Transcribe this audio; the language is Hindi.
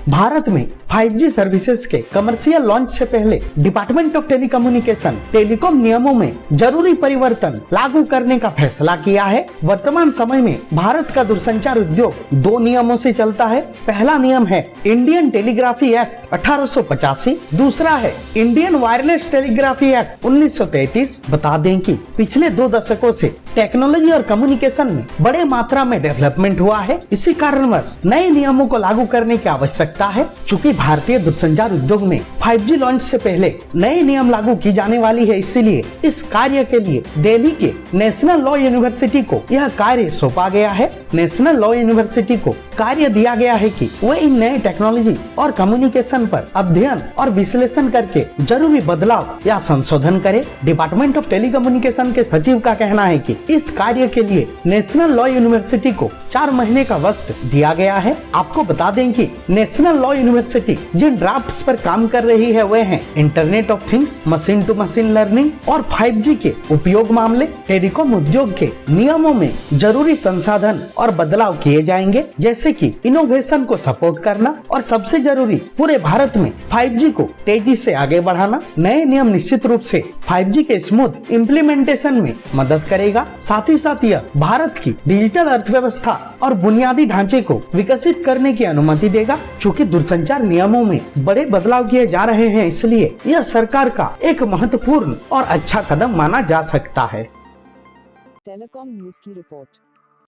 भारत में 5G सर्विसेज के कमर्शियल लॉन्च से पहले डिपार्टमेंट ऑफ टेलीकम्युनिकेशन टेलीकॉम नियमों में जरूरी परिवर्तन लागू करने का फैसला किया है। वर्तमान समय में भारत का दूरसंचार उद्योग 2 नियमों से चलता है। पहला नियम है इंडियन टेलीग्राफी एक्ट 1885, दूसरा है इंडियन वायरलेस टेलीग्राफी एक्ट 1933। बता दें कि पिछले 2 दशकों से टेक्नोलॉजी और कम्युनिकेशन में बड़े मात्रा में डेवलपमेंट हुआ है। इसी कारणवश नए नियमों को लागू करने की आवश्यकता है। चूंकि भारतीय दूरसंचार उद्योग में 5G लॉन्च से पहले नए नियम लागू की जाने वाली है, इसीलिए इस कार्य के लिए दिल्ली के नेशनल लॉ यूनिवर्सिटी को यह कार्य सौंपा गया है। नेशनल लॉ यूनिवर्सिटी को कार्य दिया गया है कि वह इन नए टेक्नोलॉजी और कम्युनिकेशन पर अध्ययन और विश्लेषण करके जरूरी बदलाव या संशोधन करे। डिपार्टमेंट ऑफ टेलीकम्युनिकेशन के सचिव का कहना है कि इस कार्य के लिए नेशनल लॉ यूनिवर्सिटी को 4 महीने का वक्त दिया गया है। आपको बता दें कि नेशनल लॉ यूनिवर्सिटी जिन ड्राफ्ट्स पर काम कर रही है वे हैं internet of things, machine to machine learning और 5G के उपयोग मामले। टेलीकॉम उद्योग के नियमों में जरूरी संसाधन और बदलाव किए जाएंगे, जैसे कि इनोवेशन को सपोर्ट करना और सबसे जरूरी पूरे भारत में 5G को तेजी से आगे बढ़ाना। नए नियम निश्चित रूप से 5G के स्मूथ इम्प्लीमेंटेशन में मदद करेगा। साथ ही साथ यह भारत की डिजिटल अर्थव्यवस्था और बुनियादी ढांचे को विकसित करने की अनुमति देगा। चूंकि दूरसंचार नियमों में बड़े बदलाव किए जा रहे हैं, इसलिए यह सरकार का एक महत्वपूर्ण और अच्छा कदम माना जा सकता है। टेलीकॉम न्यूज की रिपोर्ट।